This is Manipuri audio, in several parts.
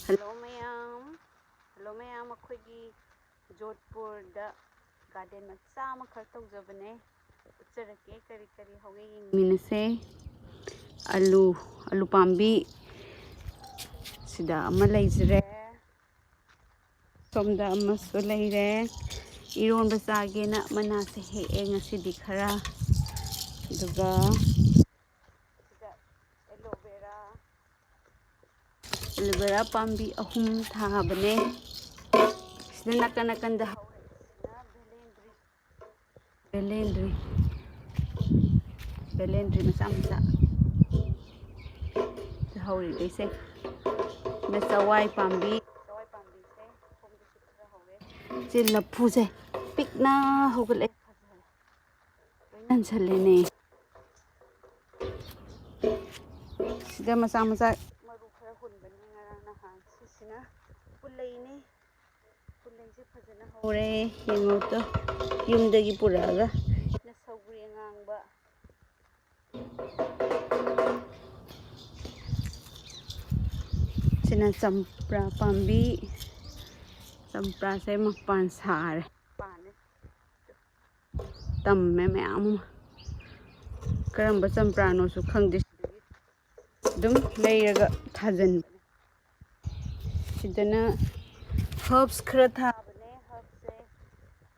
Hello mayam akhoi Jodhpur da garden macha amakhat tawjabane utjarake kari hoge yengminase alu pambi sida ama leijre somda amasu leire ironba chagena manase hee ngasidi khara duga sida aloe vera pambi ahum thabane sida nakanda belendri macha hori daise na sawai pambi se homda khara hoge je laphu se pikna hogale nan chalene sida macha maru khara hunbani ngarang na han sisina pulaine pulaise fajana hore yengoto yumdagi puraga na saugri ngangba sina champra pambi champra se mapan sare pane tamme mayam karamba champra no su khangde dum leiraga thajan sidana herbs khara thabane herbs se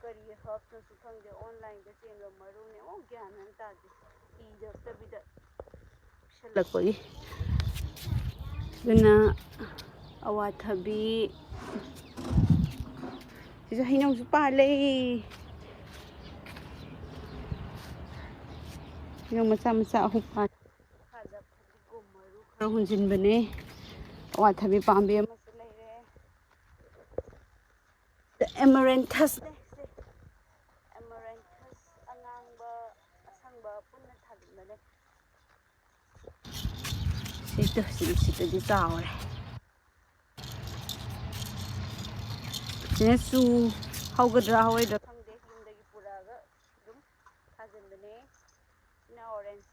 kari herbs no su khangde online da chenga maru ne o gyan an ta de ida tabida shalakoi duna awathabi sisa hinau su pale hinau macha ahum pa khaja phadi maru khara hunjin bane awathabi pambi ama su leire the amaranthus angangba asangba punna thalinbane sita di tawre su haugadra hoidra khangde yumdagi puraga dum thajanbane na orange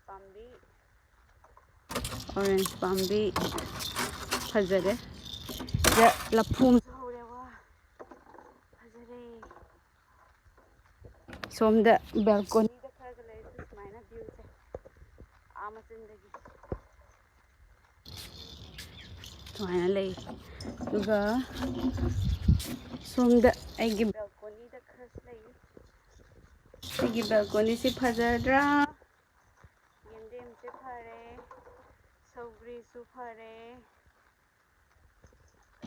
pambi fajare ya laphum horewa fajare somda balcony da kharaga lei smaina view se amachindagi smaina lei duga somda aigi balcony da khas lei aigi balcony se fajadra yendem se phare saugri su phare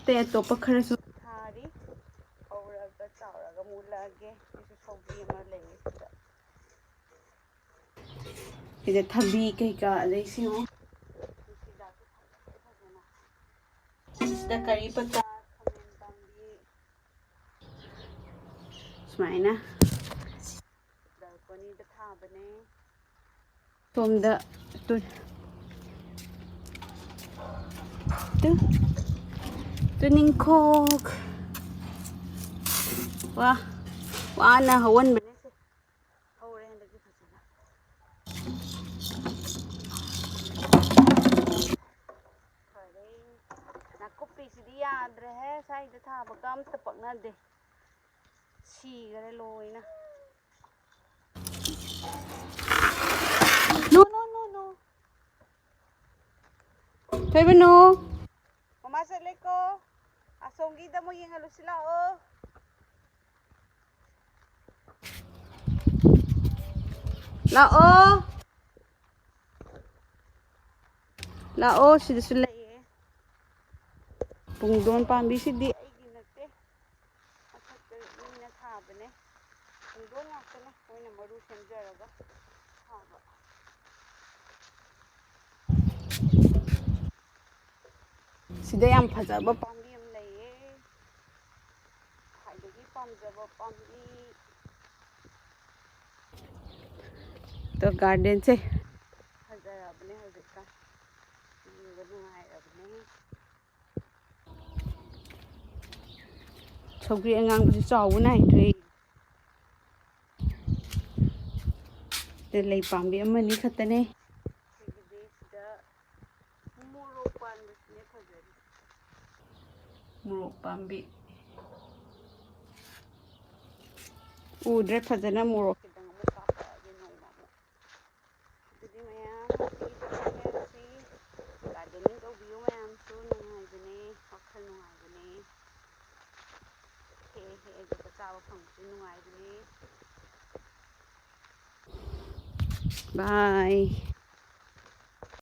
te to pakhara su thari auraga chauraga mulage isu saugri ma lei ida thabi kai ka dei singo sida su phajana sida kari pata khamen pambi smaina balcony da thabane somda ningkhok wana hawan bane se hore handagi fajana khare nakupi sidi yadre hai sai da thaba kam tapakna de sigare loina no Thebano mama saleko asongi da mo yenga lusila lao sida sulaye pungdon pambi sidi aigi nate athakta mina thabane pungdon ngakana oina maru semjaraga thaba sida yam phajaba pambi am laye khaidagi pamjaba pambi to garden se hajarabne hojika yinga nungairabne saugri angang chawu nai threi de lei pambi amani khatane sida muro pan bisne phajari ꯃꯣꯔꯣꯛ ꯄꯥꯝꯕꯤ ꯎꯗ꯭ꯔꯦ ꯐꯖꯅ ꯃꯣꯔꯣꯛ ꯈꯤꯇꯪ ꯑꯃꯨꯛ ꯀꯥꯞꯄꯛꯑꯒꯦ ꯅꯣꯡꯃ ꯑꯃꯨꯛ ꯑꯗꯨꯗꯤ ꯃꯌꯥꯝ ꯉꯁꯤ ꯒꯥꯔꯗꯦꯅꯤꯡ ꯇꯧꯕꯤꯌꯨ ꯃꯌꯥꯝꯁꯨ ꯅꯨꯡꯉꯥꯏꯕꯅꯦ ꯋꯥꯈꯜ ꯅꯨꯡꯉꯥꯏꯕꯅꯦ ꯍꯦꯛꯑꯒ ꯆꯥꯕ ꯐꯪꯕꯁꯨ ꯅꯨꯡꯉꯥꯏꯕꯅꯦ ꯕꯥꯏ